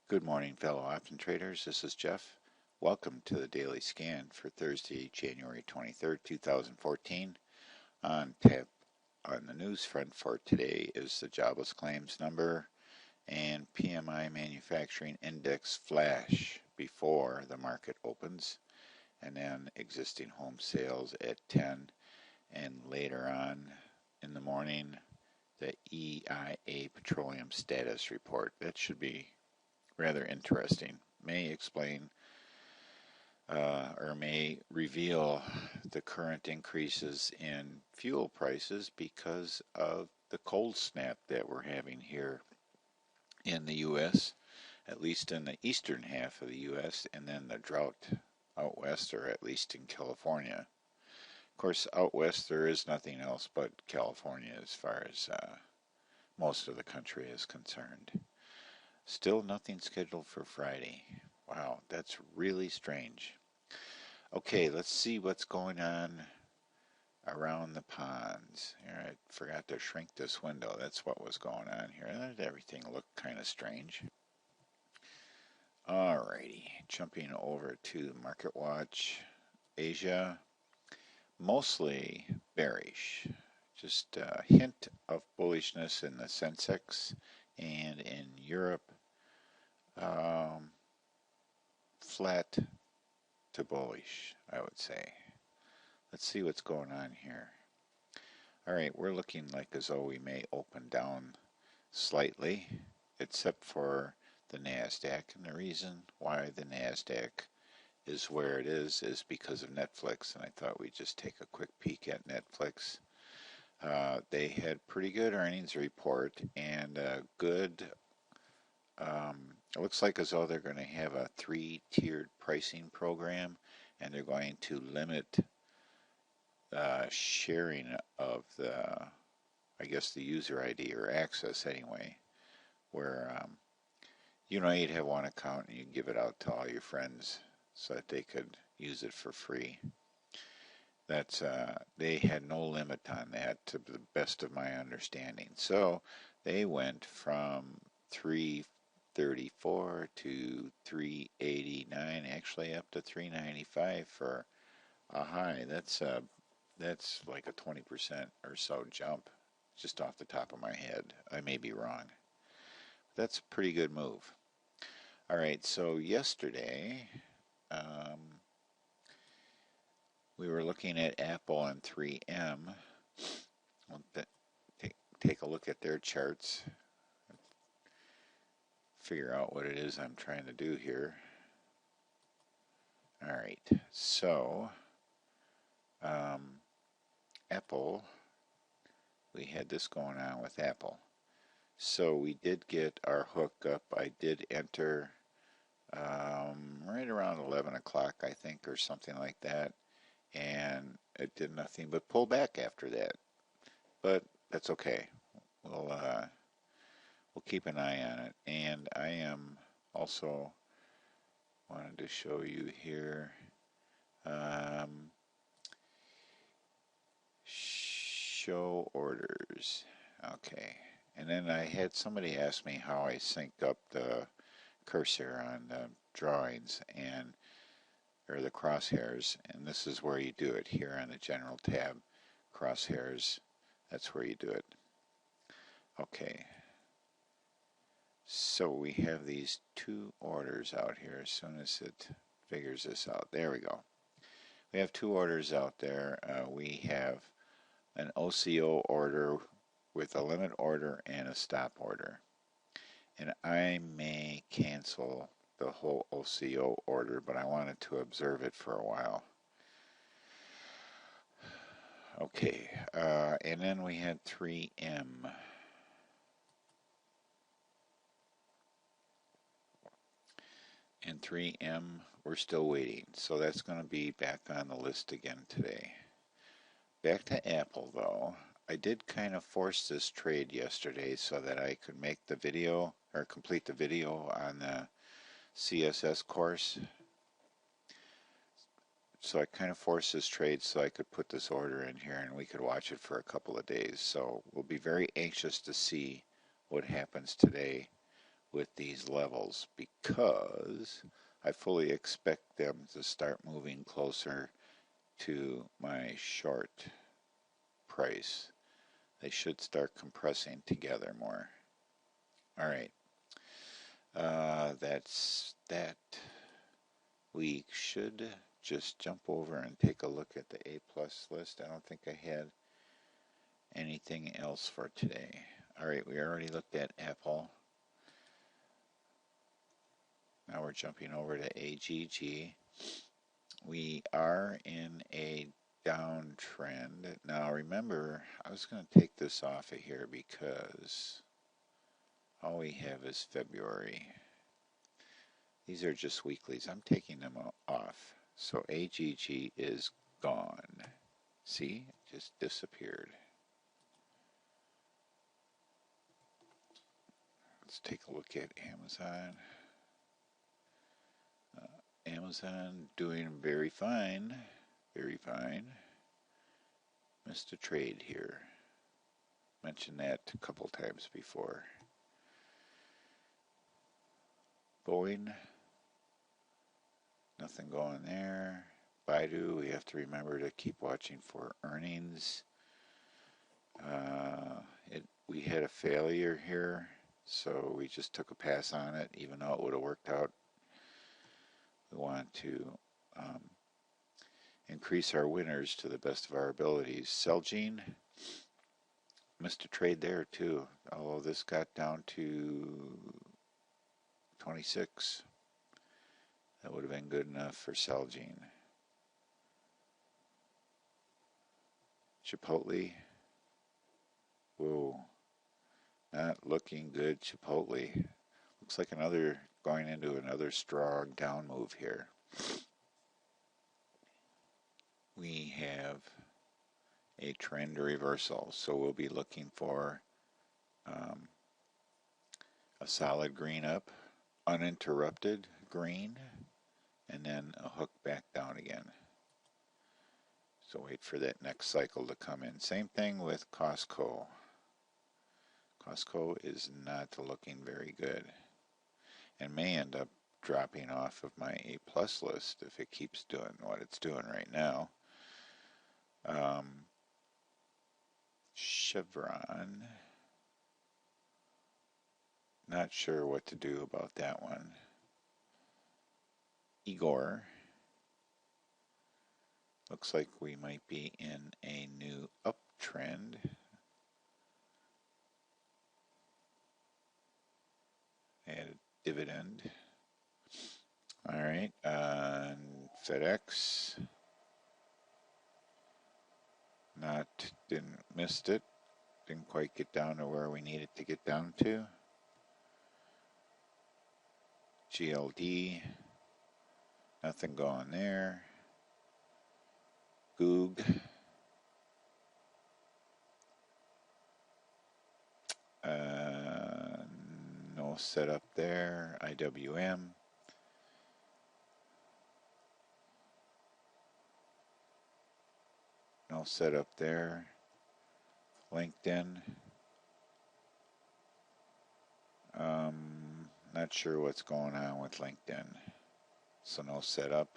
Good morning, fellow option traders. This is Jeff. Welcome to the daily scan for Thursday, January 23rd, 2014. On tap on the news front for today is the jobless claims number and PMI manufacturing index flash before the market opens, and then existing home sales at 10, and later on in the morning, the EIA petroleum status report. That should be rather interesting. May explain or may reveal the current increases in fuel prices because of the cold snap that we're having here in the U.S., at least in the eastern half of the U.S., and then the drought out west, or at least in California. Of course, out west there is nothing else but California as far as most of the country is concerned. Still nothing scheduled for Friday. Wow, that's really strange. Okay, let's see what's going on around the ponds. Here, I forgot to shrink this window. That's what was going on here. Everything looked kind of strange. Alrighty, jumping over to Market Watch. Asia, mostly bearish. Just a hint of bullishness in the Sensex, and in Europe, flat to bullish, I would say. Let's see what's going on here. Alright, we're looking like as though we may open down slightly, except for the NASDAQ. And the reason why the NASDAQ is where it is because of Netflix. And I thought we'd just take a quick peek at Netflix. They had pretty good earnings report and good. It looks like as though they're going to have a 3-tiered pricing program, and they're going to limit sharing of I guess the user ID or access anyway, where you'd have one account and you'd give it out to all your friends so that they could use it for free. They had no limit on that to the best of my understanding. So they went from 334 to 389, actually up to 395 for a high. That's like a 20% or so jump, just off the top of my head. I may be wrong. That's a pretty good move. All right, so yesterday we were looking at Apple and 3M. We'll take a look at their charts, figure out what it is I'm trying to do here. All right, so Apple, we had this going on with Apple. So we did get our hook up. I did enter right around 11 o'clock, I think, or something like that. And it did nothing but pull back after that. But that's okay. We'll keep an eye on it. And I am also wanted to show you here. Show orders. Okay. And then I had somebody ask me how I sync up the cursor on the drawings or the crosshairs, and this is where you do it here on the general tab, crosshairs. That's where you do it. Okay. So we have these two orders out here. As soon as it figures this out, there we go. We have two orders out there. We have an OCO order with a limit order and a stop order. And I may cancel the whole OCO order, but I wanted to observe it for a while. Okay, and then we had 3M. And 3M, we're still waiting, so that's going to be back on the list again today. Back to Apple, though. I did kind of force this trade yesterday so that I could make the video, or complete the video on the CSS course. So I kind of forced this trade so I could put this order in here and we could watch it for a couple of days. So we'll be very anxious to see what happens today with these levels because I fully expect them to start moving closer to my short price. They should start compressing together more. All right, that's that. We should just jump over and take a look at the A plus list. I don't think I had anything else for today. All right, we already looked at Apple. Now we're jumping over to AGG. We are in a downtrend. Now remember, I was going to take this off of here because all we have is February. These are just weeklies. I'm taking them off. So AGG is gone. See? It just disappeared. Let's take a look at Amazon. Amazon doing very fine. Very fine. Missed a trade here. Mentioned that a couple times before. Boeing. Nothing going there. Baidu, we have to remember to keep watching for earnings. We had a failure here, so we just took a pass on it, even though it would have worked out. We want to increase our winners to the best of our abilities. Celgene, missed a trade there too, although this got down to 26. That would have been good enough for Celgene. Chipotle. Whoa. Not looking good, Chipotle. Looks like going into another strong down move here. We have a trend reversal, so we'll be looking for a solid green up, uninterrupted green, and then a hook back down again. So wait for that next cycle to come in. Same thing with Costco. Costco is not looking very good and may end up dropping off of my A plus list if it keeps doing what it's doing right now. Chevron, not sure what to do about that one. Igor, looks like we might be in a new uptrend. Add a dividend. All right, FedEx. Missed it. Didn't quite get down to where we needed to get down to. GLD. Nothing going there. Goog. No setup there. IWM. No setup there. LinkedIn. Not sure what's going on with LinkedIn. So no setup.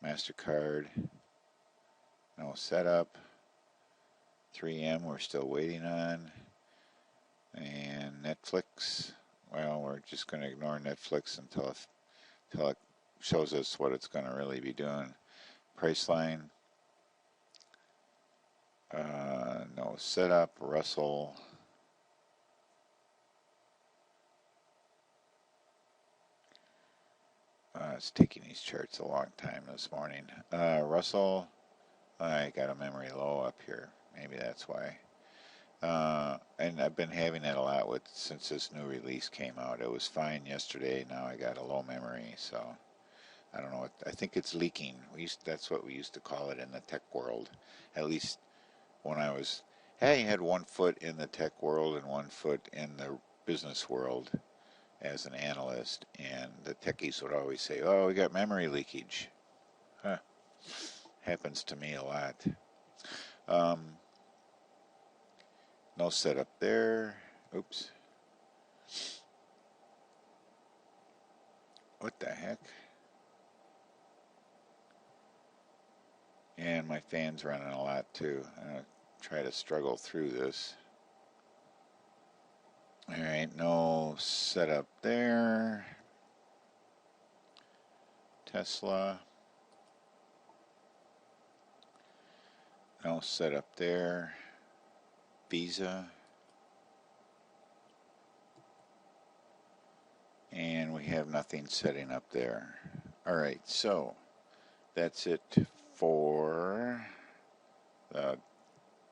MasterCard. No setup. 3M we're still waiting on. And Netflix. Well, we're just going to ignore Netflix until it shows us what it's going to really be doing. Priceline. No setup. Russell. It's taking these charts a long time this morning. Russell, I got a memory low up here. Maybe that's why. And I've been having that a lot since this new release came out. It was fine yesterday. Now I got a low memory, so I don't know. I think it's leaking. That's what we used to call it in the tech world. At least when I had 1 foot in the tech world and 1 foot in the business world as an analyst, and the techies would always say, "Oh, we got memory leakage." Huh. Happens to me a lot. No setup there. Oops. What the heck? And my fan's running a lot too. I'm going to try to struggle through this. Alright, no setup there. Tesla. No setup there. Visa. And we have nothing setting up there. Alright, so that's it for the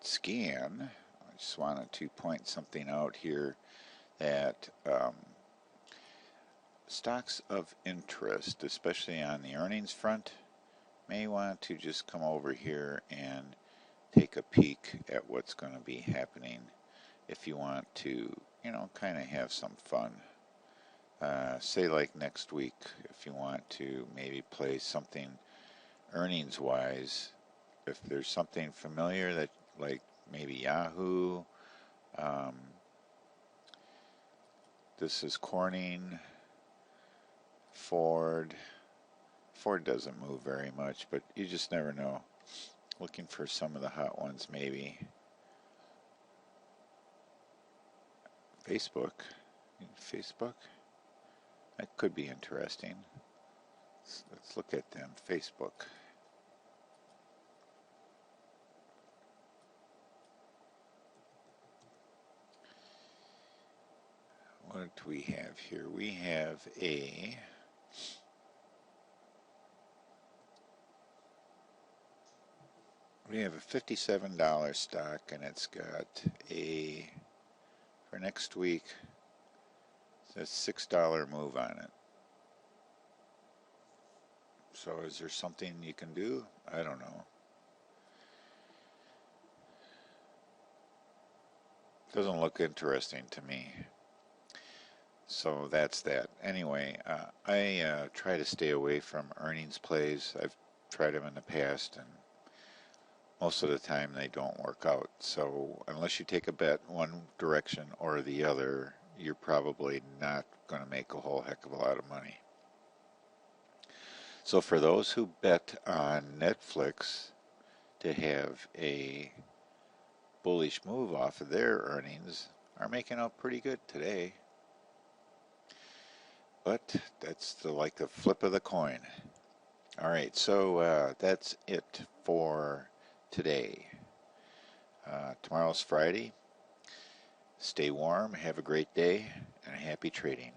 scan. I just wanted to point something out here that stocks of interest, especially on the earnings front, may want to just come over here and take a peek at what's going to be happening if you want to, kind of have some fun. Say like next week, if you want to maybe play something earnings wise, if there's something familiar that like maybe Yahoo, this is Corning, Ford doesn't move very much, but you just never know. Looking for some of the hot ones maybe. Facebook, that could be interesting. Let's look at them. Facebook. What do we have here? We have a $57 stock, and it's got a, for next week, it's a $6 move on it. So is there something you can do? I don't know. Doesn't look interesting to me. So that's that. Anyway, I try to stay away from earnings plays. I've tried them in the past, and most of the time they don't work out. So unless you take a bet one direction or the other, you're probably not going to make a whole heck of a lot of money. So for those who bet on Netflix to have a bullish move off of their earnings, are making out pretty good today. But that's like the flip of the coin. All right, so that's it for today. Tomorrow's Friday. Stay warm, have a great day, and happy trading.